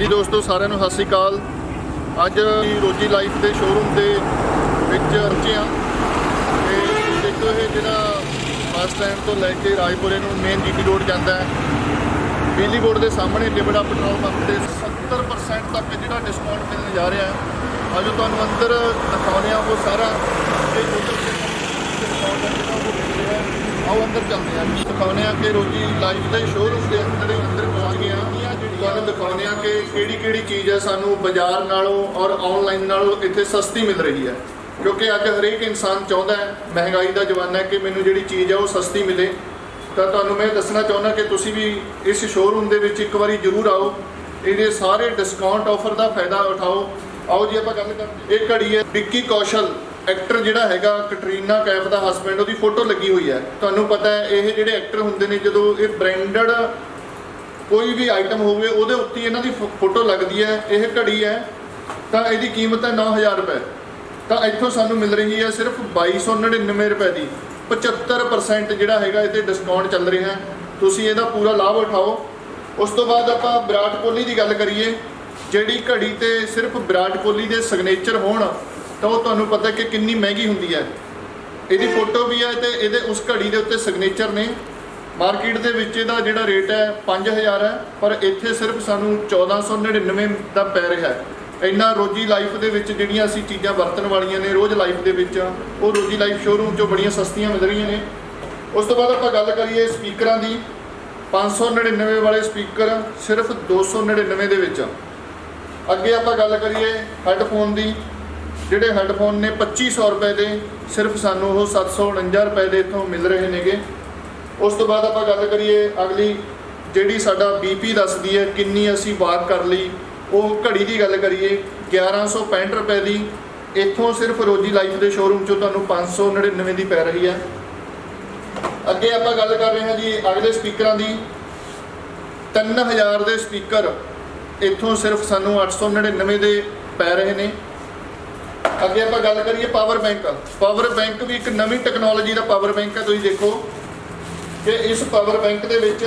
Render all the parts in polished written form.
जी दोस्तों साਰਿਆਂ ਨੂੰ सत श्री अकाल। ਅੱਜ रोजी लाइफ के शोरूम के पहुंचे हाँ तो देखो ये जो बस स्टैंड तो लैके राजपुरे मेन जीटी रोड जाता है बिजली बोर्ड के सामने लिबड़ा पेट्रोल पंप से 70% तक जो डिस्काउंट मिलने जा रहा है। अज तुहानूं अंदर दिखाने वो सारा डिस्काउंट है जो वो मिल रहा है। आओ अंदर चलते हैं दिखाने कि रोजी लाइफ के शोरूम के अंदर पहुँच गए हैं। ਤੁਹਾਨੂੰ ਦਿਖਾਉਂਦੇ ਆ ਕਿ ਕਿਹੜੀ ਚੀਜ਼ ਹੈ ਸਾਨੂੰ ਬਾਜ਼ਾਰ ਨਾਲੋਂ ਔਰ ਆਨਲਾਈਨ ਨਾਲੋਂ ਇੱਥੇ ਸਸਤੀ ਮਿਲ ਰਹੀ ਹੈ, ਕਿਉਂਕਿ ਅੱਜ ਹਰੇਕ ਇਨਸਾਨ ਚਾਹੁੰਦਾ ਹੈ, ਮਹਿੰਗਾਈ ਦਾ ਜ਼ਮਾਨਾ ਹੈ, ਕਿ ਮੈਨੂੰ ਜਿਹੜੀ ਚੀਜ਼ ਹੈ ਉਹ ਸਸਤੀ ਮਿਲੇ। ਤਾਂ ਤੁਹਾਨੂੰ ਮੈਂ ਦੱਸਣਾ ਚਾਹੁੰਦਾ ਕਿ ਤੁਸੀਂ ਵੀ ਇਸ ਸ਼ੋਰੂਮ ਦੇ ਵਿੱਚ ਇੱਕ ਵਾਰੀ ਜ਼ਰੂਰ ਆਓ, ਇਹਦੇ ਸਾਰੇ ਡਿਸਕਾਊਂਟ ਆਫਰ ਦਾ ਫਾਇਦਾ ਉਠਾਓ। ਆਓ ਜੀ ਆਪਾਂ ਗੱਲ ਕਰਦੇ। ਇਹ ਘੜੀ ਹੈ ਵਿੱਕੀ ਕੌਸ਼ਲ ਐਕਟਰ ਜਿਹੜਾ ਹੈਗਾ ਕੈਟਰੀਨਾ ਕੈਫ ਦਾ ਹਸਬੈਂਡ, ਉਹਦੀ ਫੋਟੋ ਲੱਗੀ ਹੋਈ ਹੈ। ਤੁਹਾਨੂੰ ਪਤਾ ਹੈ ਇਹ ਜਿਹੜੇ ਐਕਟਰ ਹੁੰਦੇ ਨੇ ਜਦੋਂ ਇਹ ਬ੍ਰਾਂਡਡ कोई भी आइटम होवे ਉਹਦੇ ਉੱਤੇ ਇਹਨਾਂ ਦੀ ਫੋਟੋ ਲੱਗਦੀ ਹੈ। ਇਹ ਘੜੀ ਹੈ ਤਾਂ ਇਹਦੀ ਕੀਮਤ ਹੈ 9000 ਰੁਪਏ, ਤਾਂ ਇੱਥੋਂ ਸਾਨੂੰ ਮਿਲ ਰਹੀ ਹੈ ਸਿਰਫ 2299 ਰੁਪਏ ਦੀ। 75% ਜਿਹੜਾ ਹੈਗਾ ਇਹ 'ਤੇ ਡਿਸਕਾਊਂਟ ਚੱਲ ਰਿਹਾ, ਤੁਸੀਂ ਇਹਦਾ ਪੂਰਾ ਲਾਭ ਉਠਾਓ। ਉਸ ਤੋਂ ਬਾਅਦ ਆਪਾਂ ਵਿਰਾਟ ਕੋਹਲੀ ਦੀ ਗੱਲ ਕਰੀਏ, ਜਿਹੜੀ ਘੜੀ 'ਤੇ ਸਿਰਫ ਵਿਰਾਟ ਕੋਹਲੀ ਦੇ ਸਿਗਨੇਚਰ ਹੋਣ ਤਾਂ ਉਹ ਤੁਹਾਨੂੰ ਪਤਾ ਕਿ ਕਿੰਨੀ ਮਹਿੰਗੀ ਹੁੰਦੀ ਹੈ। ਇਹਦੀ ਫੋਟੋ ਵੀ ਹੈ ਤੇ ਇਹਦੇ ਉਸ ਘੜੀ ਦੇ ਉੱਤੇ ਸਿਗਨੇਚਰ ਨੇ। मार्केट के विच इहदा जिहड़ा रेट है 5000 है, पर इत्थे सिर्फ सानू 1499 का पै रहा है। इन्ना रोजी लाइफ के विच जिहड़ियां असीं चीज़ां वरतन वालियां ने रोज़ लाइफ के विच वो रोजी लाइफ शोरूम चों बड़ियां सस्तियां मिल रही ने। उस तो बाद आपां गल करिए स्पीकरां दी, 599 वाले स्पीकर सिर्फ 299 दे विच। अगे आपां गल करिए हैडफोन दी, जिहड़े हैडफोन ने 2500 रुपए के सिर्फ सानू वो 749 रुपए के इत्थों मिल रहे नेगे। उस तो बाद आप गल करिए अगली जी साडा BP दसदी है किन्नी असी वाक कर ली, वो घड़ी की गल करिए 1165 रुपए की इत्थों सिर्फ रोजी लाइफ के शोरूम चो तुहानूं 599 की पै रही है। अगे आप गल कर रहे हैं जी अगले स्पीकर की, 3000 के स्पीकर इत्थों सिर्फ सानूं 899 के पै रहे हैं। अगे आप गल करिए पावर बैंक भी एक नवी टैक्नोलॉजी का पावर बैंक है। तुसीं देखो कि इस पावर बैंक के विच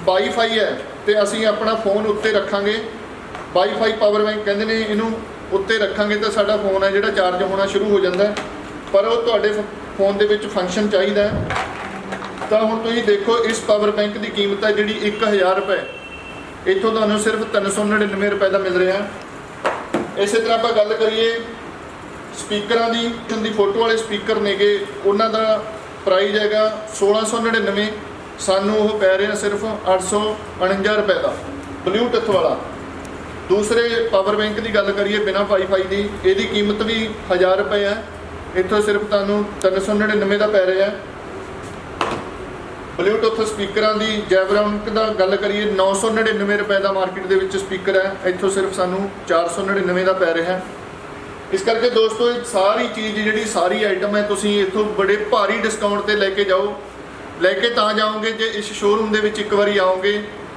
वाईफाई है तो असी अपना फोन उत्ते रखांगे, वाईफाई पावर बैंक कहते हैं इनू, उत्ते रखांगे तो साडा फोन है जिहड़ा चार्ज होना शुरू हो जाता है। पर वो तुहाडे फोन दे विच फंक्शन चाहिए तो हुण तुसीं देखो इस पावर बैंक की कीमत है जिहड़ी 1000 रुपए, इत्थों तुहानूं सिर्फ 399 रुपए का मिल रहा है। इस तरह आप गल करिए स्पीकरां दी फोटो वाले स्पीकर ने गे, उन्हां दा प्राइज हैगा 1699, सानू वो पै रहे सिर्फ 849 रुपए का ब्लूटूथ वाला। दूसरे पावर बैंक की गल करिए बिना वाईफाई की, यदी कीमत भी 1000 रुपए है, इतों सिर्फ तुहानूं 399 का पै रहा है। ब्लूटूथ स्पीकर की जैबरॉनिक का गल करिए 999 रुपए का मार्केट के विच स्पीकर है, इतों सिर्फ सानू 499 का पै रहा है। इस करके दोस्तों सारी चीज़ जी सारी आइटम है तुसीं इत्थों बड़े भारी डिस्काउंट ते लैके जाओ, लैके तां जाओगे जे इस शोरूम दे विच एक बारी आओगे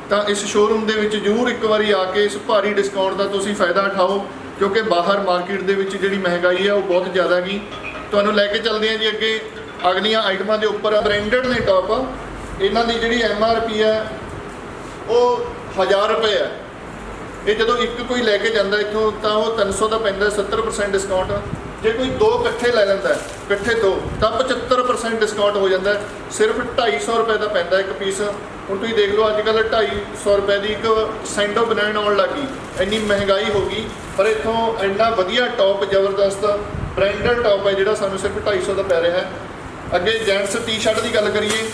तो इस शोरूम दे विच जरूर एक बारी आके इस भारी डिस्काउंट का तुसीं फायदा उठाओ, क्योंकि बाहर मार्केट दे विच जिहड़ी महंगाई है वो बहुत ज़्यादा गी। तुहानूं लैके चलदे हैं जी अगे अगलियां आइटमां दे उपर ब्रांडेड ने टॉप, इन्हां दी जिहड़ी MRP है वो 1000 रुपए है। ये जो एक कोई लैके जाता इतों तो वो 300 का पैंदा 70% डिस्काउंट, जो कोई दो कट्ठे लै लैंदा कट्ठे दो तो 75% डिस्काउंट हो जाता है। सिर्फ 250 रुपए का पैंदा एक पीस। हुण तुसीं देख लो अजकल 250 रुपए की एक सैंडो बनैन आउण लग गई, इन्नी महंगाई हो गई, पर इत्थों इन्ना वधिया टॉप जबरदस्त ब्रांडेड टॉप है जिहड़ा सानूं सिर्फ 250 का पै रहा है। अगे जेंट्स टी शर्ट की गल करिए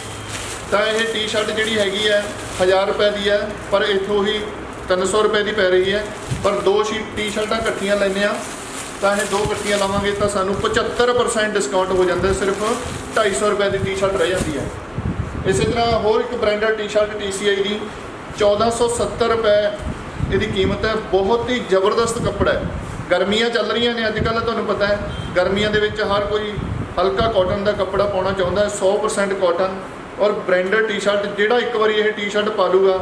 तो यह टी शर्ट जिहड़ी हैगी है 1000 रुपए की है, पर इत्थों ही 300 रुपए की पै रही है। पर दो टी शर्टां कट्ठियां लैंदे आ तो यह दो कट्ठियां लवांगे तो सानूं 75% डिस्काउंट हो जाता है, सिर्फ 250 रुपए की टी शर्ट रह जाती है। इस तरह होर एक ब्रांडेड टी शर्ट TCI की 1470 रुपए इसकी कीमत है। बहुत ही जबरदस्त कपड़ा है, गर्मियाँ चल रही ने अजकल, तुहानूं पता है गर्मियां दे विच हर कोई हल्का कॉटन का कपड़ा पाना चाहता है, 100% कॉटन और ब्रांडेड टी शर्ट। जिहड़ा एक बार यह टी शर्ट पा लूगा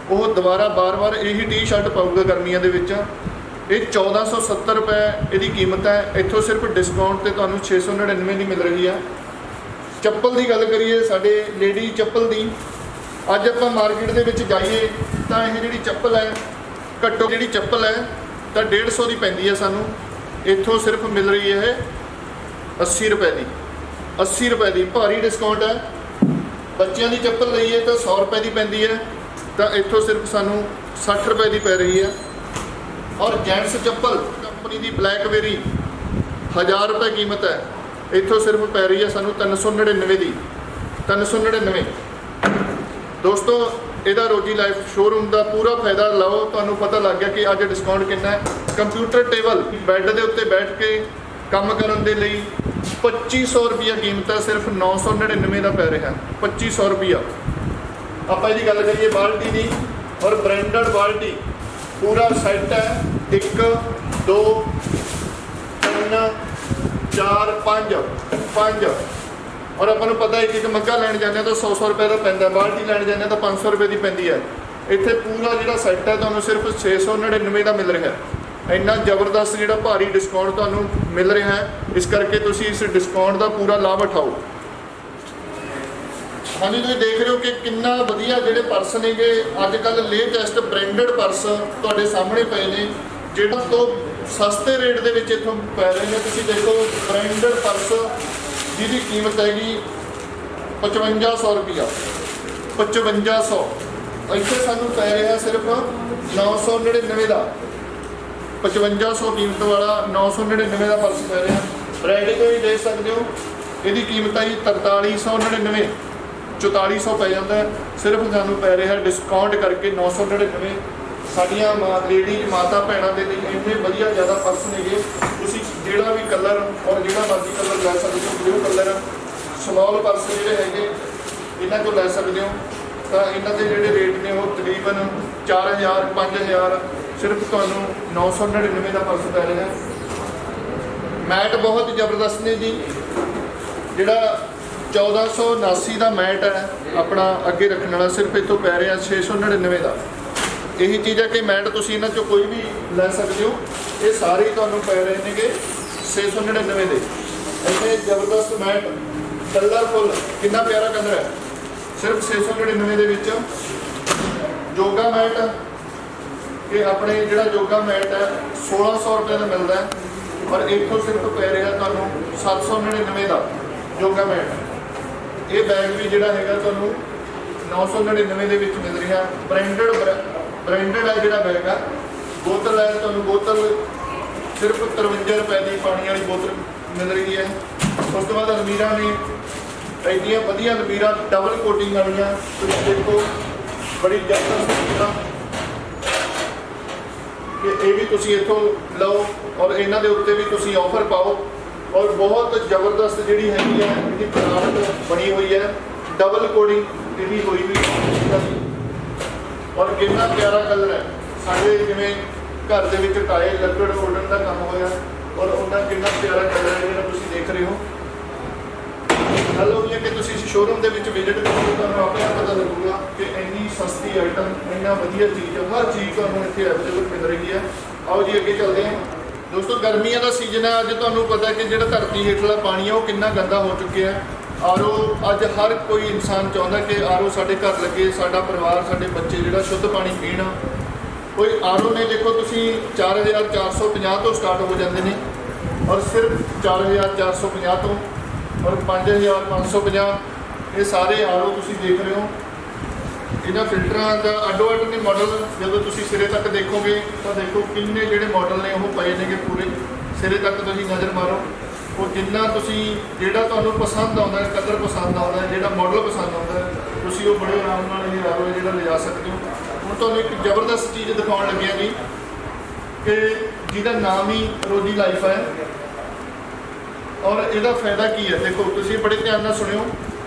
वो दोबारा बार बार यही टी शर्ट पाऊगा गर्मियों के विच। ये 1470 रुपए इसकी कीमत है, इत्थों सिर्फ डिस्काउंट से तुहानूं 699 की मिल रही है। चप्पल की गल करिए साडे लेडी चप्पल की, अज आप मार्केट के विच जाइए तो यह जिहड़ी चप्पल है ਘੱਟੋ ਜਿਹੜੀ ਚੱਪਲ ਹੈ ਤਾਂ 150 ਦੀ ਪੈਂਦੀ ਹੈ ਸਾਨੂੰ, ਇੱਥੋਂ ਸਿਰਫ ਮਿਲ ਰਹੀ ਹੈ 80 ਰੁਪਏ ਦੀ। 80 ਰੁਪਏ ਦੀ ਭਾਰੀ ਡਿਸਕਾਊਂਟ ਹੈ। ਬੱਚਿਆਂ ਦੀ ਚੱਪਲ ਲਈਏ ਤਾਂ 100 ਰੁਪਏ ਦੀ ਪੈਂਦੀ ਹੈ, ਤਾਂ ਇੱਥੋਂ ਸਿਰਫ ਸਾਨੂੰ 60 ਰੁਪਏ ਦੀ ਪੈ ਰਹੀ ਹੈ। ਔਰ ਜੈਂਟਸ ਚੱਪਲ ਕੰਪਨੀ ਦੀ ਬਲੈਕਬੇਰੀ 1000 ਰੁਪਏ ਕੀਮਤ ਹੈ, ਇੱਥੋਂ ਸਿਰਫ ਪੈ ਰਹੀ ਹੈ ਸਾਨੂੰ 399 ਦੀ। 399 ਦੋਸਤੋ, ਇਹਦਾ ਰੋਜੀ ਲਾਈਫ ਸ਼ੋਰੂਮ ਦਾ ਪੂਰਾ ਫਾਇਦਾ ਲਓ, ਤੁਹਾਨੂੰ ਪਤਾ ਲੱਗ ਗਿਆ ਕਿ ਅੱਜ ਡਿਸਕਾਊਂਟ ਕਿੰਨਾ ਹੈ। ਕੰਪਿਊਟਰ ਟੇਬਲ ਬੈੱਡ ਦੇ ਉੱਤੇ ਬੈਠ ਕੇ ਕੰਮ ਕਰਨ ਦੇ ਲਈ 2500 ਰੁਪਈਆ ਕੀਮਤ ਹੈ, ਸਿਰਫ 999 ਦਾ ਪੈ ਰਿਹਾ। 2500 ਰੁਪਈਆ। ਆਪਾਂ ਇਹਦੀ ਗੱਲ ਕਰੀਏ ਬਾਲਟੀ ਦੀ, ਔਰ ਬ੍ਰਾਂਡਡ ਬਾਲਟੀ ਪੂਰਾ ਸੈੱਟ ਹੈ। 1 2 3 4 5 ਔਰ ਆਪਾਂ ਨੂੰ ਪਤਾ ਹੈ ਕਿ ਇੱਕ ਮੱਗਾ ਲੈਣ ਜਾਂਦੇ ਤਾਂ 100 ਰੁਪਏ ਦਾ ਪੈਂਦਾ, ਬਾਲਟੀ ਲੈਣ ਜਾਂਦੇ ਤਾਂ 500 ਰੁਪਏ ਦੀ ਪੈਂਦੀ ਹੈ। ਇੱਥੇ ਪੂਰਾ ਜਿਹੜਾ ਸੈੱਟ ਹੈ ਤੁਹਾਨੂੰ ਸਿਰਫ 699 ਦਾ ਮਿਲ ਰਿਹਾ ਹੈ। ਇੰਨਾ ਜ਼ਬਰਦਸਤ ਜਿਹੜਾ ਭਾਰੀ ਡਿਸਕਾਊਂਟ ਤੁਹਾਨੂੰ ਮਿਲ ਰਿਹਾ ਹੈ, ਇਸ ਕਰਕੇ ਤੁਸੀਂ ਇਸ ਡਿਸਕਾਊਂਟ ਦਾ ਪੂਰਾ ਲਾਭ ਉਠਾਓ। ਹਾਂਜੀ, ਤੁਸੀਂ ਦੇਖ ਰਹੇ ਹੋ ਕਿ ਕਿੰਨਾ ਵਧੀਆ ਜਿਹੜੇ ਪਰਸ ਨੇਗੇ ਅੱਜ ਕੱਲ੍ਹ ਲੇਟੈਸਟ ਬ੍ਰਾਂਡਡ ਪਰਸ ਤੁਹਾਡੇ ਸਾਹਮਣੇ ਪਏ ਨੇ, ਜਿਹੜਾ ਤੋਂ ਸਸਤੇ ਰੇਟ ਦੇ ਵਿੱਚ ਇੱਥੋਂ ਪੈ ਰਹੇ ਨੇ। ਤੁਸੀਂ ਦੇਖੋ ਬ੍ਰਾਂਡਡ ਪਰਸ ਜਿਹਦੀ ਕੀਮਤ ਹੈਗੀ 5500 ਰੁਪਈਆ। 5500 ਇੱਥੇ ਸਾਨੂੰ ਪੈ ਰਿਹਾ ਸਿਰਫ 999 ਦਾ। 5500 ਕੀਮਤ ਵਾਲਾ 999 ਦਾ ਪਰਸ ਪੈ ਰਿਹਾ। ਬ੍ਰਾਂਡ ਤੋਂ ਵੀ ਦੇਖ ਸਕਦੇ ਹੋ, ਇਹਦੀ ਕੀਮਤ ਹੈ 4399, 4400 ਪੈ ਜਾਂਦਾ। ਸਿਰਫ ਸਾਨੂੰ ਪੈ ਰਿਹਾ ਡਿਸਕਾਊਂਟ ਕਰਕੇ 999। ਸਾਡੀਆਂ ਲੇਡੀਜ਼ ਮਾਤਾ ਭੈਣਾਂ ਦੇ ਲਈ ਇੰਨੇ ਵਧੀਆ ਜ਼ਿਆਦਾ ਪਰਸ ਨੇਗੇ। ਤੁਸੀਂ ਜਿਹੜਾ ਵੀ ਕਲਰ ਔਰ ਜਿਹੜਾ ਮਰਜ਼ੀ ਕਲਰ ਲੈ ਸਕਦੇ ਹੋ। ਬਲੂ ਕਲਰ ਸਮੌਲ ਪਰਸ ਜਿਹੜੇ ਹੈਗੇ ਇਹਨਾਂ ਕੋਲ ਲੈ ਸਕਦੇ ਹੋ। ਤਾਂ ਇਹਨਾਂ ਦੇ ਜਿਹੜੇ ਰੇਟ ਨੇ ਉਹ ਤਕਰੀਬਨ 4000 5000, ਸਿਰਫ ਤੁਹਾਨੂੰ 999 ਦਾ ਪਰਸ ਪੈ ਰਿਹਾ। ਮੈਟ ਬਹੁਤ ਜ਼ਬਰਦਸਤ ਨੇ ਜੀ। ਜਿਹੜਾ 1479 ਦਾ ਮੈਟ ਹੈ ਆਪਣਾ ਅੱਗੇ ਰੱਖਣ ਵਾਲਾ, ਸਿਰਫ ਇੱਥੋਂ ਪੈ ਰਿਹਾ 699 ਦਾ। ਇਹੀ ਚੀਜ਼ ਹੈ ਕਿ ਮੈਟ ਤੁਸੀਂ ਇਹਨਾਂ 'ਚੋਂ ਕੋਈ ਵੀ ਲੈ ਸਕਦੇ ਹੋ। ਇਹ ਸਾਰੇ ਹੀ ਤੁਹਾਨੂੰ ਪੈ ਰਹੇ ਨੇਗੇ 699 ਦੇ। ਇੰਨੇ ਜ਼ਬਰਦਸਤ ਮੈਟ, ਕਲਰਫੁੱਲ, ਕਿੰਨਾ ਪਿਆਰਾ ਕਲਰ ਹੈ, ਸਿਰਫ 699 ਦੇ ਵਿੱਚ। ਯੋਗਾ ਮੈਟ, ਇਹ ਆਪਣੇ ਜਿਹੜਾ ਯੋਗਾ ਮੈਟ ਹੈ 1600 ਰੁਪਏ ਦਾ ਮਿਲਦਾ ਹੈ, ਪਰ ਇੱਥੋਂ ਸਿਰਫ ਪੈ ਰਿਹਾ ਤੁਹਾਨੂੰ 799 ਦਾ ਯੋਗਾ ਮੈਟ। ਇਹ ਬੈਗ ਵੀ ਜਿਹੜਾ ਹੈਗਾ ਤੁਹਾਨੂੰ 999 ਦੇ ਵਿੱਚ ਮਿਲ ਰਿਹਾ। ਬ੍ਰਾਂਡਡ ਹੈ ਜਿਹੜਾ ਬੈਗ ਆ। ਬੋਤਲ ਹੈ, ਤੁਹਾਨੂੰ ਬੋਤਲ ਸਿਰਫ 53 ਰੁਪਏ ਦੀ ਪਾਣੀ ਵਾਲੀ ਬੋਤਲ ਮਿਲ ਰਹੀ ਹੈ। ਉਸ ਤੋਂ ਬਾਅਦ ਅਲਮੀਰਾ ਨੇ, ਇੰਨੀਆਂ ਵਧੀਆ ਅਲਮੀਰਾ ਡਬਲ ਕੋਟਿੰਗ ਵਾਲੀਆਂ, ਤੁਸੀਂ ਦੇਖੋ ਬੜੀ ਜ਼ਬਰਦਸਤ ਕਿ ਇਹ ਵੀ ਤੁਸੀਂ ਇੱਥੋਂ ਲਓ ਔਰ ਇਹਨਾਂ ਦੇ ਉੱਤੇ ਵੀ ਤੁਸੀਂ ਆਫਰ ਪਾਓ। ਔਰ ਬਹੁਤ ਜ਼ਬਰਦਸਤ ਜਿਹੜੀ ਹੈਗੀ ਹੈ ਇਹਦੀ ਬਣਾਵਟ ਬਣੀ ਹੋਈ ਹੈ, ਡਬਲ ਕੋਡਿੰਗ ਇਹਦੀ ਹੋਈ ਵੀ। ਔਰ ਕਿੰਨਾ ਪਿਆਰਾ ਕਲਰ ਹੈ। ਸਾਡੇ ਜਿਵੇਂ ਘਰ ਦੇ ਵਿੱਚ ਟਾਇਲ ਲੱਕੜ ਉਡਣ ਦਾ ਕੰਮ ਹੋਇਆ, ਔਰ ਉਹਨਾਂ ਕਿੰਨਾ ਪਿਆਰਾ ਕਲਰ ਹੈ ਜਿਹੜਾ ਤੁਸੀਂ ਦੇਖ ਰਹੇ ਹੋ। ਗੱਲ ਹੋ ਗਈ ਹੈ ਕਿ ਤੁਸੀਂ ਇਸ ਸ਼ੋਰੂਮ ਦੇ ਵਿੱਚ ਵਿਜ਼ਿਟ ਕਰੋਗੇ, ਤੁਹਾਨੂੰ ਆਪੇ ਪਤਾ ਲੱਗੂਗਾ ਕਿ ਇੰਨੀ ਸਸਤੀ ਆਈਟਮ, ਇੰਨਾ ਵਧੀਆ ਚੀਜ਼, ਹਰ ਚੀਜ਼ ਤੁਹਾਨੂੰ ਇੱਥੇ ਅਵੇਲੇਬਲ ਮਿਲ ਰਹੀ ਹੈ। ਆਓ ਜੀ ਅੱਗੇ ਚੱਲਦੇ ਹਾਂ। ਦੋਸਤੋ, ਗਰਮੀਆਂ ਦਾ ਸੀਜ਼ਨ ਹੈ। ਅੱਜ ਤੁਹਾਨੂੰ ਪਤਾ ਕਿ ਜਿਹੜਾ ਧਰਤੀ ਹੇਠਲਾ ਪਾਣੀ ਹੈ ਉਹ ਕਿੰਨਾ ਗੰਦਾ ਹੋ ਚੁੱਕਿਆ ਹੈ। ਆਰਓ ਅੱਜ ਹਰ ਕੋਈ ਇਨਸਾਨ ਚਾਹੁੰਦਾ ਕਿ ਆਰਓ ਸਾਡੇ ਘਰ ਲੱਗੇ, ਸਾਡਾ ਪਰਿਵਾਰ, ਸਾਡੇ ਬੱਚੇ ਜਿਹੜਾ ਸ਼ੁੱਧ ਪਾਣੀ ਪੀਣ। ਕੋਈ ਆਰਓ ਨੇ ਦੇਖੋ ਤੁਸੀਂ 4450 ਤੋਂ ਸਟਾਰਟ ਹੋ ਜਾਂਦੇ ਨੇ, ਔਰ ਸਿਰਫ 4450 ਤੋਂ ਔਰ 5550, ਇਹ ਸਾਰੇ ਆਰਓ ਤੁਸੀਂ ਦੇਖ ਰਹੇ ਹੋ। ਇਹਨਾਂ ਫਿਲਟਰਾਂ ਦਾ ਅੱਡੋ ਅੱਡ ਨੇ ਮਾਡਲ। ਜਦੋਂ ਤੁਸੀਂ ਸਿਰੇ ਤੱਕ ਦੇਖੋਗੇ ਤਾਂ ਦੇਖੋ ਕਿੰਨੇ ਜਿਹੜੇ ਮਾਡਲ ਨੇ ਉਹ ਪਏ ਨੇਗੇ ਪੂਰੇ ਸਿਰੇ ਤੱਕ। ਤੁਸੀਂ ਨਜ਼ਰ ਮਾਰੋ, ਉਹ ਜਿੰਨਾ ਤੁਸੀਂ ਜਿਹੜਾ ਤੁਹਾਨੂੰ ਪਸੰਦ ਆਉਂਦਾ, ਕਲਰ ਪਸੰਦ ਆਉਂਦਾ, ਜਿਹੜਾ ਮਾਡਲ ਪਸੰਦ ਆਉਂਦਾ, ਤੁਸੀਂ ਉਹ ਬੜੇ ਆਰਾਮ ਨਾਲ ਇਹ ਆਰਓ ਜਿਹੜਾ ਲਿਜਾ ਸਕਦੇ ਹੋ। ਹੁਣ ਤੁਹਾਨੂੰ ਇੱਕ ਜ਼ਬਰਦਸਤ ਚੀਜ਼ ਦਿਖਾਉਣ ਲੱਗਿਆ ਜੀ ਕਿ ਜਿਹਦਾ ਨਾਮ ਹੀ ਰੋਜੀ ਲਾਈਫ ਹੈ। ਔਰ ਇਹਦਾ ਫਾਇਦਾ ਕੀ ਹੈ, ਦੇਖੋ ਤੁਸੀਂ ਬੜੇ ਧਿਆਨ ਨਾਲ ਸੁਣਿਓ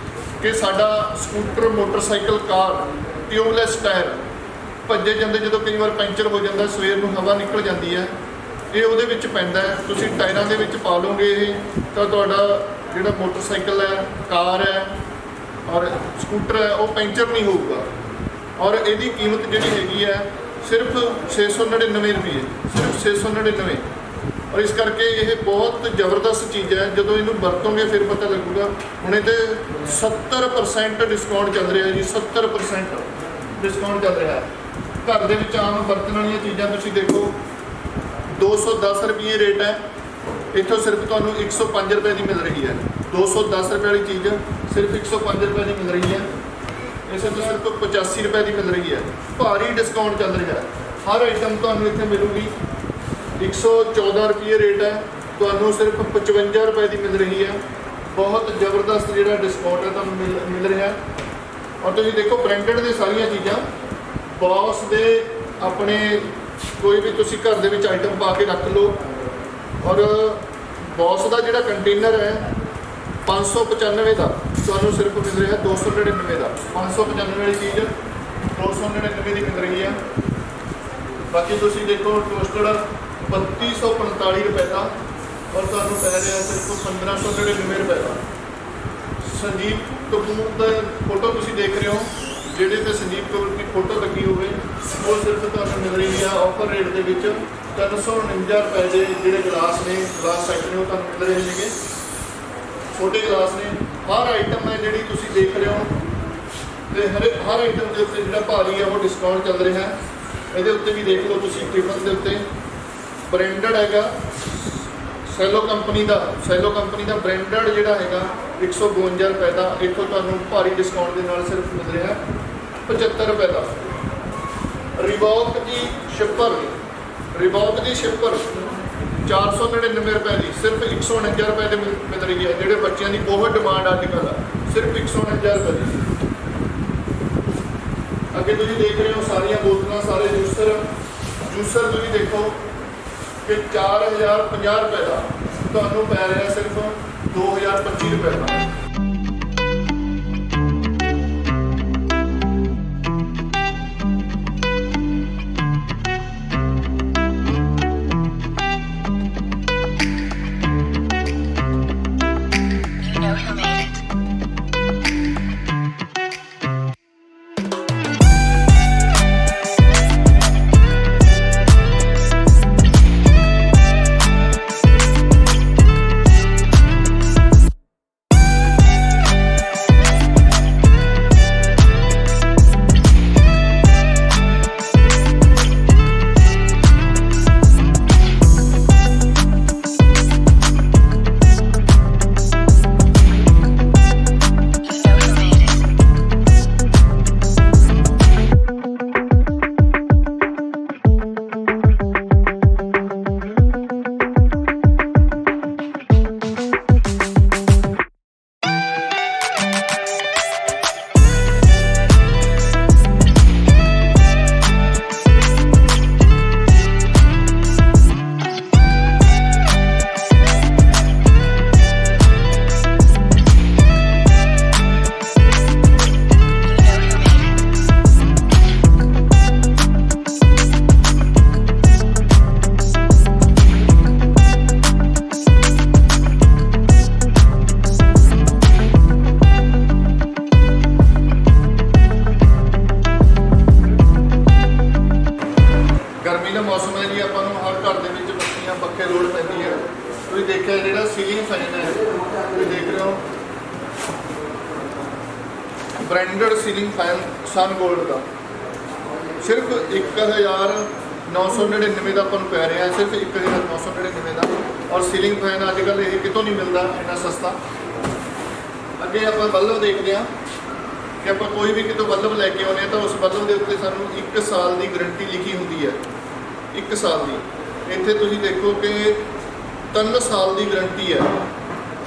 ਕਿ ਸਾਡਾ ਸਕੂਟਰ, ਮੋਟਰਸਾਈਕਲ, ਕਾਰ, ਟਿਊਬਲੈਸ ਟਾਇਰ ਭੱਜੇ ਜਾਂਦੇ, ਜਦੋਂ ਕਈ ਵਾਰ ਪੈਂਚਰ ਹੋ ਜਾਂਦਾ, ਸਵੇਰ ਨੂੰ ਹਵਾ ਨਿਕਲ ਜਾਂਦੀ ਹੈ, ਇਹ ਉਹਦੇ ਵਿੱਚ ਪੈਂਦਾ ਹੈ। ਤੁਸੀਂ ਟਾਇਰਾਂ ਦੇ ਵਿੱਚ ਪਾ ਲਓਗੇ ਇਹ, ਤਾਂ ਤੁਹਾਡਾ ਜਿਹੜਾ ਮੋਟਰਸਾਈਕਲ ਹੈ, ਕਾਰ ਹੈ ਔਰ ਸਕੂਟਰ ਹੈ, ਉਹ ਪੈਂਚਰ ਨਹੀਂ ਹੋਊਗਾ। ਔਰ ਇਹਦੀ ਕੀਮਤ ਜਿਹੜੀ ਹੈਗੀ ਹੈ ਸਿਰਫ 699 ਰੁਪਏ, ਸਿਰਫ 699। ਔਰ ਇਸ ਕਰਕੇ ਇਹ ਬਹੁਤ ਜ਼ਬਰਦਸਤ ਚੀਜ਼ ਹੈ। ਜਦੋਂ ਇਹਨੂੰ ਵਰਤੋਂਗੇ ਫਿਰ ਪਤਾ ਲੱਗੂਗਾ। ਹੁਣ ਇਹਦੇ 70% ਡਿਸਕਾਊਂਟ ਚੱਲ ਰਿਹਾ ਜੀ, 70% ਡਿਸਕਾਊਂਟ ਚੱਲ ਰਿਹਾ ਹੈ। घर ਦੇ ਵਿੱਚ ਆਮ ਵਰਤਣ ਵਾਲੀਆਂ ਚੀਜ਼ਾਂ ਤੁਸੀਂ ਦੇਖੋ 210 ਰੁਪਏ ਰੇਟ ਹੈ, ਇੱਥੋਂ ਸਿਰਫ ਤੁਹਾਨੂੰ 105 ਰੁਪਏ ਦੀ ਮਿਲ ਰਹੀ ਹੈ। 210 ਰੁਪਏ ਵਾਲੀ ਚੀਜ਼ ਸਿਰਫ 105 ਰੁਪਏ ਦੀ ਮਿਲ ਰਹੀ ਹੈ, ਇਸੇ ਤੋਂ ਸਿਰਫ 85 ਰੁਪਏ ਦੀ ਮਿਲ ਰਹੀ ਹੈ। ਭਾਰੀ ਡਿਸਕਾਊਂਟ ਚੱਲ ਰਿਹਾ ਹੈ, ਹਰ ਆਈਟਮ ਤੁਹਾਨੂੰ ਇੱਥੇ ਮਿਲੂਗੀ। 114 ਰੁਪਏ ਰੇਟ ਹੈ, ਤੁਹਾਨੂੰ ਸਿਰਫ 55 ਰੁਪਏ ਦੀ ਮਿਲ ਰਹੀ ਹੈ। ਬਹੁਤ ਜ਼ਬਰਦਸਤ ਜਿਹੜਾ ਡਿਸਕਾਊਂਟ ਹੈ ਤੁਹਾਨੂੰ ਮਿਲ ਰਿਹਾ ਹੈ। ਔਰ ਤੁਸੀਂ ਦੇਖੋ ਬ੍ਰਾਂਡਡ ਦੇ ਸਾਰੀਆਂ ਚੀਜ਼ਾਂ ਬੌਸ ਦੇ ਆਪਣੇ ਕੋਈ ਵੀ ਤੁਸੀਂ ਘਰ ਦੇ ਵਿੱਚ ਆਈਟਮ ਪਾ ਕੇ ਰੱਖ ਲਓ। ਔਰ ਬੌਸ ਦਾ ਜਿਹੜਾ ਕੰਟੇਨਰ ਹੈ 595 ਦਾ ਤੁਹਾਨੂੰ ਸਿਰਫ ਮਿਲ ਰਿਹਾ 299 ਦਾ। 595 ਵਾਲੀ ਚੀਜ਼ 299 ਦੀ ਮਿਲ ਰਹੀ ਹੈ। ਬਾਕੀ ਤੁਸੀਂ ਦੇਖੋ ਟੋਸਟਡ 3245 ਰੁਪਏ ਦਾ ਔਰ ਤੁਹਾਨੂੰ ਪੈ ਰਿਹਾ ਸਿਰਫ 1599 ਰੁਪਏ ਦਾ। ਸੰਜੀਵ ਕਪੂਰ ਦਾ ਫੋਟੋ ਤੁਸੀਂ ਦੇਖ ਰਹੇ ਹੋ, ਜਿਹੜੇ ਤੇ ਸੰਜੀਵ ਕਪੂਰ ਦੀ ਫੋਟੋ ਲੱਗੀ ਹੋਵੇ ਉਹ ਸਿਰਫ ਤੁਹਾਨੂੰ ਮਿਲ ਰਹੀ ਆ ਆਫਰ ਰੇਟ ਦੇ ਵਿੱਚ 349 ਰੁਪਏ ਦੇ। ਜਿਹੜੇ ਗਲਾਸ ਨੇ, ਗਲਾਸ ਸੈੱਟ ਨੇ, ਉਹ ਤੁਹਾਨੂੰ ਮਿਲ ਰਹੇ ਨੇਗੇ, ਛੋਟੇ ਗਲਾਸ ਨੇ। ਹਰ ਆਈਟਮ ਹੈ ਜਿਹੜੀ ਤੁਸੀਂ ਦੇਖ ਰਹੇ ਹੋ ਤੇ ਹਰ ਆਈਟਮ ਦੇ ਉੱਤੇ ਜਿਹੜਾ ਭਾਰੀ ਹੈ ਉਹ ਡਿਸਕਾਊਂਟ ਚੱਲ ਰਿਹਾ ਹੈ। ਇਹਦੇ ਉੱਤੇ ਵੀ ਦੇਖ ਲਓ ਤੁਸੀਂ, ਟਿਫਨ ਦੇ ਉੱਤੇ ਬ੍ਰਾਂਡਡ ਹੈਗਾ ਸੈਲੋ ਕੰਪਨੀ ਦਾ ਬ੍ਰਾਂਡਡ ਜਿਹੜਾ ਹੈਗਾ 152 ਰੁਪਏ ਦਾ, ਇੱਥੋਂ ਤੁਹਾਨੂੰ ਭਾਰੀ ਡਿਸਕਾਊਂਟ ਦੇ ਨਾਲ ਸਿਰਫ ਮਿਲ ਰਿਹਾ 75 ਰੁਪਏ ਦਾ। ਰਿਬੌਕ ਦੀ ਸ਼ਿਪਰ 499 ਰੁਪਏ ਦੀ ਸਿਰਫ 149 ਰੁਪਏ ਦੇ ਮਿਲ ਰਹੀ ਹੈ। ਜਿਹੜੇ ਬੱਚਿਆਂ ਦੀ ਬਹੁਤ ਡਿਮਾਂਡ ਅੱਜ ਕੱਲ੍ਹ, ਸਿਰਫ 149 ਰੁਪਏ ਦੀ। ਅੱਗੇ ਤੁਸੀਂ ਦੇਖ ਰਹੇ ਹੋ ਸਾਰੀਆਂ ਬੋਤਲਾਂ, ਸਾਰੇ ਜੂਸਰ ਤੁਸੀਂ ਦੇਖੋ ਕਿ 4050 ਰੁਪਏ ਦਾ ਤੁਹਾਨੂੰ ਪੈ ਰਿਹਾ ਸਿਰਫ 2025 ਰੁਪਏ ਦਾ। ਮੌਸਮ ਹੈ ਜੀ, ਆਪਾਂ ਨੂੰ ਹਰ ਘਰ ਦੇ ਵਿੱਚ ਬੱਤੀਆਂ ਪੱਖੇ ਲੋੜ ਪੈਂਦੀ ਹੈ। ਤੁਸੀਂ ਦੇਖਿਆ ਜਿਹੜਾ ਸੀਲਿੰਗ ਫੈਨ ਹੈ, ਤੁਸੀਂ ਦੇਖ ਰਹੇ ਹੋ ਬ੍ਰਾਂਡਡ ਸੀਲਿੰਗ ਫੈਨ ਸਨ ਗੋਲਡ ਦਾ ਸਿਰਫ 1999 ਦਾ ਆਪਾਂ ਨੂੰ ਪੈ ਰਿਹਾ, ਸਿਰਫ 1999 ਦਾ। ਔਰ ਸੀਲਿੰਗ ਫੈਨ ਅੱਜ ਕੱਲ੍ਹ ਇਹ ਕਿਤੋਂ ਨਹੀਂ ਮਿਲਦਾ ਇੰਨਾ ਸਸਤਾ। ਅੱਗੇ ਆਪਾਂ ਬਲਬ ਦੇਖਦੇ ਹਾਂ ਕਿ ਆਪਾਂ ਕੋਈ ਵੀ ਕਿਤੋਂ ਬਲਬ ਲੈ ਕੇ ਆਉਂਦੇ ਹਾਂ ਤਾਂ ਉਸ ਬਲਬ ਦੇ ਉੱਤੇ ਸਾਨੂੰ 1 ਸਾਲ ਦੀ ਗਰੰਟੀ ਲਿਖੀ ਹੁੰਦੀ ਹੈ, 1 ਸਾਲ ਦੀ। ਇੱਥੇ ਤੁਸੀਂ ਦੇਖੋ ਕਿ 3 ਸਾਲ ਦੀ ਗਰੰਟੀ ਹੈ।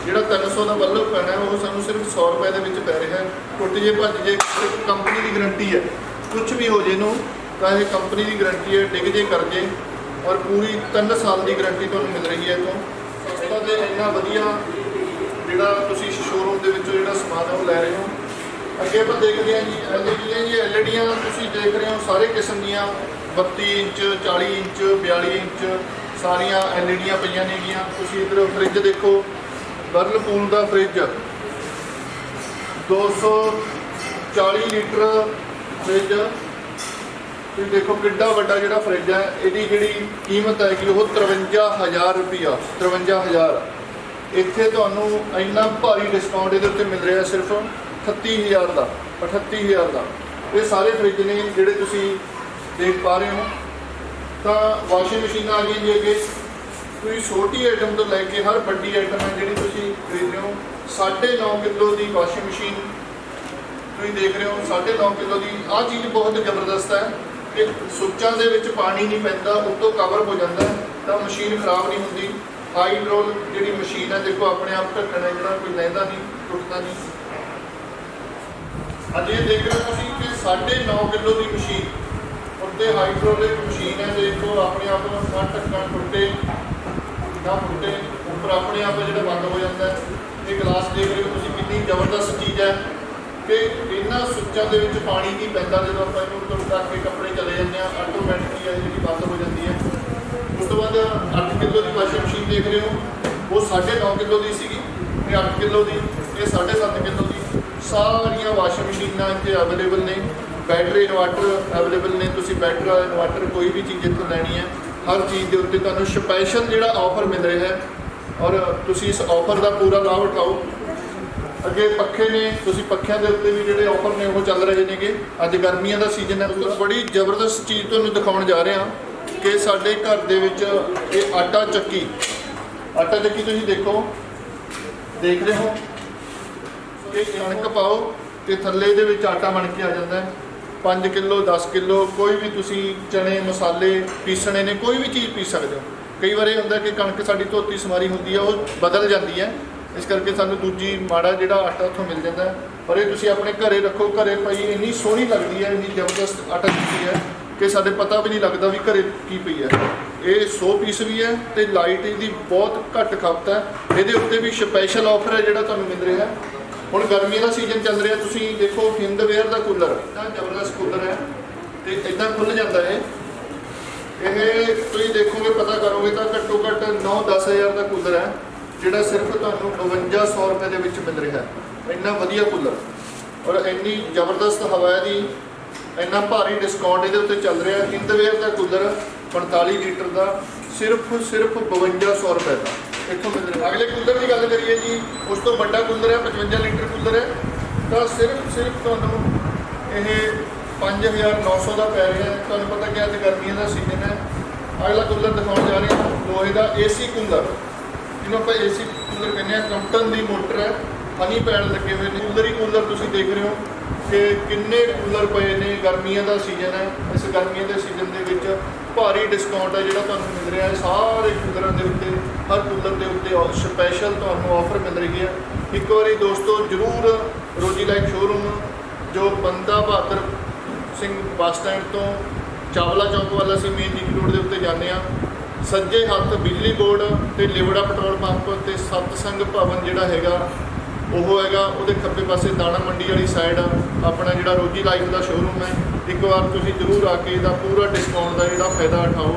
ਜਿਹੜਾ 300 ਦਾ ਬਲਬ ਪੈਣਾ ਉਹ ਸਾਨੂੰ ਸਿਰਫ 100 ਰੁਪਏ ਦੇ ਵਿੱਚ ਪੈ ਰਿਹਾ ਹੈ। ਟੁੱਟ ਜੇ ਭੱਜ ਜੇ ਕੰਪਨੀ ਦੀ ਗਰੰਟੀ ਹੈ, ਕੁਝ ਵੀ ਹੋ ਜੇ ਇਹਨੂੰ ਤਾਂ ਇਹ ਕੰਪਨੀ ਦੀ ਗਰੰਟੀ ਹੈ, ਡਿੱਗ ਜੇ ਕਰ ਜੇ। ਔਰ ਪੂਰੀ 3 ਸਾਲ ਦੀ ਗਰੰਟੀ ਤੁਹਾਨੂੰ ਮਿਲ ਰਹੀ ਹੈ। ਤੋਂ ਸਸਤਾ ਤੇ ਇੰਨਾ ਵਧੀਆ ਜਿਹੜਾ ਤੁਸੀਂ ਸ਼ੋਰੂਮ ਦੇ ਵਿੱਚੋਂ ਜਿਹੜਾ ਸਮਾਨ ਹੈ ਉਹ ਲੈ ਰਹੇ ਹੋ। ਅੱਗੇ ਆਪਾਂ ਦੇਖਦੇ ਹਾਂ ਜੀ ਐਲਈਡੀਆਂ ਤੁਸੀਂ ਦੇਖ ਰਹੇ ਹੋ ਸਾਰੇ ਕਿਸਮ ਦੀਆਂ 32 ਇੰਚ 40 ਇੰਚ 42 ਇੰਚ ਸਾਰੀਆਂ ਐਲਈਡੀਆਂ ਪਈਆਂ ਨੇਗੀਆਂ। ਤੁਸੀਂ ਇੱਧਰ ਫਰਿੱਜ ਦੇਖੋ, ਵਰਲਪੂਲ ਦਾ ਫਰਿੱਜ 240 ਲੀਟਰ ਫਰਿੱਜ। ਤੁਸੀਂ ਦੇਖੋ ਕਿੱਡਾ ਵੱਡਾ ਜਿਹੜਾ ਫਰਿੱਜ ਹੈ। ਇਹਦੀ ਜਿਹੜੀ ਕੀਮਤ ਹੈਗੀ ਉਹ 53,000 ਰੁਪਈਆ, 53,000। ਇੱਥੇ ਤੁਹਾਨੂੰ ਇੰਨਾ ਭਾਰੀ ਡਿਸਕਾਊਂਟ ਇਹਦੇ ਉੱਤੇ ਮਿਲ ਰਿਹਾ ਸਿਰਫ 38,000 ਦਾ, 38,000 ਦਾ। ਇਹ ਸਾਰੇ ਫਰਿੱਜ ਨੇ ਜਿਹੜੇ ਤੁਸੀਂ ਦੇਖ ਪਾ ਰਹੇ ਹੋ। ਤਾਂ ਵਾਸ਼ਿੰਗ ਮਸ਼ੀਨ ਆ ਗਈ ਜੀ ਅੱਗੇ। ਤੁਸੀਂ ਛੋਟੀ ਆਈਟਮ ਤੋਂ ਲੈ ਕੇ ਹਰ ਵੱਡੀ ਆਈਟਮ ਹੈ ਜਿਹੜੀ ਤੁਸੀਂ ਖਰੀਦ ਰਹੇ ਹੋ। 9.5 ਕਿਲੋ ਦੀ ਵਾਸ਼ਿੰਗ ਮਸ਼ੀਨ ਤੁਸੀਂ ਦੇਖ ਰਹੇ ਹੋ। 9.5 ਕਿਲੋ ਦੀ ਆਹ ਚੀਜ਼ ਬਹੁਤ ਜ਼ਬਰਦਸਤ ਹੈ ਕਿ ਸੁੱਚਾਂ ਦੇ ਵਿੱਚ ਪਾਣੀ ਨਹੀਂ ਪੈਂਦਾ, ਉੱਤੋਂ ਕਵਰ ਹੋ ਜਾਂਦਾ ਤਾਂ ਮਸ਼ੀਨ ਖਰਾਬ ਨਹੀਂ ਹੁੰਦੀ। ਹਾਈਡਰੋਲ ਜਿਹੜੀ ਮਸ਼ੀਨ ਹੈ ਦੇਖੋ ਆਪਣੇ ਆਪ ਢੱਕਣ ਹੈ ਜਿਹੜਾ ਕੋਈ ਲੈਂਦਾ ਨਹੀਂ, ਟੁੱਟਦਾ ਨਹੀਂ। ਅੱਜ ਇਹ ਦੇਖ ਰਹੇ ਹੋ ਤੁਸੀਂ ਕਿ 9.5 ਕਿਲੋ ਦੀ ਮਸ਼ੀਨ ਉੱਤੇ ਹਾਈਡਰੋਲਿਕ ਮਸ਼ੀਨ ਹੈ। ਦੇਖੋ ਆਪਣੇ ਆਪ ਨਾ ਢੱਕਣ ਟੁੱਟੇ ਨਾ ਟੁੱਟੇ, ਉੱਪਰ ਆਪਣੇ ਆਪ ਜਿਹੜਾ ਬੰਦ ਹੋ ਜਾਂਦਾ ਹੈ। ਇਹ ਗਲਾਸ ਦੇਖ ਰਹੇ ਹੋ ਤੁਸੀਂ ਕਿੰਨੀ ਜ਼ਬਰਦਸਤ ਚੀਜ਼ ਹੈ ਕਿ ਇਹਨਾਂ ਸੁੱਚਾਂ ਦੇ ਵਿੱਚ ਪਾਣੀ ਨਹੀਂ ਪੈਂਦਾ। ਜਦੋਂ ਆਪਾਂ ਇਹਨੂੰ ਉੱਤੋਂ ਢੱਕ ਕੇ ਕੱਪੜੇ ਚਲੇ ਜਾਂਦੇ ਹਾਂ ਆਟੋਮੈਟਿਕਲੀ ਹੈ ਜਿਹੜੀ ਬੰਦ ਹੋ ਜਾਂਦੀ ਹੈ। ਉਸ ਤੋਂ ਬਾਅਦ 8 ਕਿਲੋ ਦੀ ਵਾਸ਼ਿੰਗ ਮਸ਼ੀਨ ਦੇਖ ਰਹੇ ਹੋ, ਉਹ 9.5 ਕਿਲੋ ਦੀ ਸੀਗੀ, ਇਹ 8 ਕਿਲੋ ਦੀ, ਇਹ 7.5 ਕਿਲੋ ਦੀ। ਸਾਰੀਆਂ ਵਾਸ਼ਿੰਗ ਮਸ਼ੀਨਾਂ ਇੱਥੇ ਅਵੇਲੇਬਲ ਨੇ। ਬੈਟਰੀ ਇਨਵਰਟਰ ਅਵੇਲੇਬਲ ਨੇ। ਤੁਸੀਂ ਬੈਟਰੀ ਇਨਵਰਟਰ ਕੋਈ ਵੀ ਚੀਜ਼ ਇੱਥੋਂ ਲੈਣੀ ਹੈ, ਹਰ ਚੀਜ਼ ਦੇ ਉੱਤੇ ਤੁਹਾਨੂੰ ਸਪੈਸ਼ਲ ਜਿਹੜਾ ਆਫਰ ਮਿਲ ਰਿਹਾ ਹੈ ਔਰ ਤੁਸੀਂ ਇਸ ਆਫਰ ਦਾ ਪੂਰਾ ਲਾਭ ਉਠਾਓ। ਅੱਗੇ ਪੱਖੇ ਨੇ, ਤੁਸੀਂ ਪੱਖਿਆਂ ਦੇ ਉੱਤੇ ਵੀ ਜਿਹੜੇ ਆਫਰ ਨੇ ਉਹ ਚੱਲ ਰਹੇ ਨੇਗੇ। ਅੱਜ ਗਰਮੀਆਂ ਦਾ ਸੀਜ਼ਨ ਹੈ। ਬੜੀ ਜ਼ਬਰਦਸਤ ਚੀਜ਼ ਤੁਹਾਨੂੰ ਦਿਖਾਉਣ ਜਾ ਰਹੇ ਹਾਂ ਕਿ ਸਾਡੇ ਘਰ ਦੇ ਵਿੱਚ ਇਹ ਆਟਾ ਚੱਕੀ ਤੁਸੀਂ ਦੇਖ ਰਹੇ ਹੋ ਕਿ ਕਣਕ ਪਾਓ ਤੇ ਥੱਲੇ ਦੇ ਵਿੱਚ ਆਟਾ ਬਣ ਕੇ ਆ ਜਾਂਦਾ ਹੈ। 5 ਕਿਲੋ 10 ਕਿਲੋ ਕੋਈ ਵੀ ਤੁਸੀਂ ਚਣੇ ਮਸਾਲੇ ਪੀਸਣੇ ਨੇ, ਕੋਈ ਵੀ ਚੀਜ਼ ਪੀਸ ਸਕਦੇ ਹੋ। ਕਈ ਵਾਰ ਇਹ ਹੁੰਦਾ ਕਿ ਕਣਕ ਸਾਡੀ ਧੋਤੀ ਸਮਾਰੀ ਹੁੰਦੀ ਹੈ, ਉਹ ਬਦਲ ਜਾਂਦੀ ਹੈ, ਇਸ ਕਰਕੇ ਸਾਨੂੰ ਦੂਜੀ ਮਾੜਾ ਜਿਹੜਾ ਆਟਾ ਉੱਥੋਂ ਮਿਲ ਜਾਂਦਾ ਹੈ। ਪਰ ਇਹ ਤੁਸੀਂ ਆਪਣੇ ਘਰੇ ਰੱਖੋ। ਘਰੇ ਪਈ ਇੰਨੀ ਸੋਹਣੀ ਲੱਗਦੀ ਹੈ, ਇੰਨੀ ਜ਼ਬਰਦਸਤ ਆਟਾ ਚੱਕੀ ਹੈ ਕਿ ਸਾਡੇ ਪਤਾ ਵੀ ਨਹੀਂ ਲੱਗਦਾ ਵੀ ਘਰੇ ਕੀ ਪਈ ਹੈ। ਇਹ 100 ਪੀਸ ਵੀ ਹੈ ਤੇ ਲਾਈਟ ਇਹਦੀ ਬਹੁਤ ਘੱਟ ਖਪਤ ਹੈ। ਇਹਦੇ ਉੱਤੇ ਵੀ ਸਪੈਸ਼ਲ ਆਫਰ ਹੈ ਜਿਹੜਾ ਤੁਹਾਨੂੰ ਮਿਲ ਰਿਹਾ। ਹੁਣ ਗਰਮੀ ਦਾ ਸੀਜ਼ਨ ਚੱਲ ਰਿਹਾ, ਤੁਸੀਂ ਦੇਖੋ ਹਿੰਦਵੇਅਰ ਦਾ ਕੂਲਰ ਇੰਨਾ ਜ਼ਬਰਦਸਤ ਕੂਲਰ ਹੈ ਤੇ ਇੱਦਾਂ ਖੁੱਲ੍ਹ ਜਾਂਦਾ ਹੈ। ਇਹ ਤੁਸੀਂ ਦੇਖੋਗੇ, ਪਤਾ ਕਰੋਗੇ ਤਾਂ ਘੱਟੋ ਘੱਟ 9-10 ਹਜ਼ਾਰ ਦਾ ਕੂਲਰ ਹੈ ਜਿਹੜਾ ਸਿਰਫ ਤੁਹਾਨੂੰ 5200 ਰੁਪਏ ਦੇ ਵਿੱਚ ਮਿਲ ਰਿਹਾ ਹੈ। ਇੰਨਾ ਵਧੀਆ ਕੂਲਰ ਔਰ ਇੰਨੀ ਜ਼ਬਰਦਸਤ ਹਵਾ ਹੈ ਦੀ, ਇੰਨਾ ਭਾਰੀ ਡਿਸਕਾਊਂਟ ਇਹਦੇ ਉੱਤੇ ਚੱਲ ਰਿਹਾ। ਹਿੰਦਵੇਅਰ ਦਾ ਕੂਲਰ 45 ਲੀਟਰ ਦਾ ਸਿਰਫ 5200 ਰੁਪਏ ਦਾ ਇੱਥੋਂ ਮਿਲ ਰਿਹਾ। ਅਗਲੇ ਕੂਲਰ ਦੀ ਗੱਲ ਕਰੀਏ ਜੀ, ਉਸ ਤੋਂ ਵੱਡਾ ਕੂਲਰ ਹੈ 55 ਲੀਟਰ ਕੂਲਰ ਹੈ ਤਾਂ ਸਿਰਫ ਤੁਹਾਨੂੰ ਇਹ 5900 ਦਾ ਪੈ ਰਿਹਾ ਹੈ। ਤੁਹਾਨੂੰ ਪਤਾ ਕਿ ਅੱਜ ਗਰਮੀਆਂ ਦਾ ਸੀਜ਼ਨ ਹੈ। ਅਗਲਾ ਕੂਲਰ ਦਿਖਾਉਣ ਜਾ ਰਹੇ ਹਾਂ ਲੋਹੇ ਦਾ AC ਕੂਲਰ, ਜਿਹਨੂੰ ਆਪਾਂ AC ਕੂਲਰ ਕਹਿੰਦੇ ਹਾਂ। ਕੰਪਟਨ ਦੀ ਮੋਟਰ ਹੈ, ਹਨੀ ਪੈਡ ਲੱਗੇ ਹੋਏ ਨੇ। ਕੂਲਰ ਹੀ ਕੂਲਰ ਤੁਸੀਂ ਦੇਖ ਰਹੇ ਹੋ ਕਿ ਕਿੰਨੇ ਕੂਲਰ ਪਏ ਨੇ। ਗਰਮੀਆਂ ਦਾ ਸੀਜ਼ਨ ਹੈ, ਇਸ ਗਰਮੀਆਂ ਦੇ ਸੀਜ਼ਨ ਦੇ ਵਿੱਚ ਭਾਰੀ ਡਿਸਕਾਊਂਟ ਹੈ ਜਿਹੜਾ ਤੁਹਾਨੂੰ ਮਿਲ ਰਿਹਾ ਹੈ। ਸਾਰੇ ਕੂਲਰਾਂ ਦੇ ਉੱਤੇ, ਹਰ ਕੂਲਰ ਦੇ ਉੱਤੇ ਸਪੈਸ਼ਲ ਤੁਹਾਨੂੰ ਆਫਰ ਮਿਲ ਰਹੀ ਹੈ। ਇੱਕ ਵਾਰੀ ਦੋਸਤੋ ਜ਼ਰੂਰ ਰੋਜੀ ਲਾਈਕ ਸ਼ੋਰੂਮ ਜੋ ਬੰਦਾ ਬਹਾਦਰ ਸਿੰਘ ਬੱਸ ਸਟੈਂਡ ਤੋਂ ਚਾਵਲਾ ਚੌਕ ਵੱਲ ਅਸੀਂ ਮੇਨ ਨੀਲੀ ਰੋਡ ਦੇ ਉੱਤੇ ਜਾਂਦੇ ਹਾਂ। ਸੱਜੇ ਹੱਥ ਬਿਜਲੀ ਬੋਰਡ ਤੇ ਲਿਵੜਾ ਪੈਟਰੋਲ ਪੰਪ ਤੇ ਸਤਸੰਗ ਭਵਨ ਜਿਹੜਾ ਹੈਗਾ ਉਹ ਹੈਗਾ, ਉਹਦੇ ਖੱਬੇ ਪਾਸੇ ਦਾਣਾ ਮੰਡੀ ਵਾਲੀ ਸਾਈਡ ਆਪਣਾ ਜਿਹੜਾ ਰੋਜੀ ਲਾਈਫ ਦਾ ਸ਼ੋਰੂਮ ਹੈ। ਇੱਕ ਵਾਰ ਤੁਸੀਂ ਜ਼ਰੂਰ ਆ ਕੇ ਇਹਦਾ ਪੂਰਾ ਡਿਸਕਾਊਂਟ ਦਾ ਜਿਹੜਾ ਫਾਇਦਾ ਉਠਾਓ।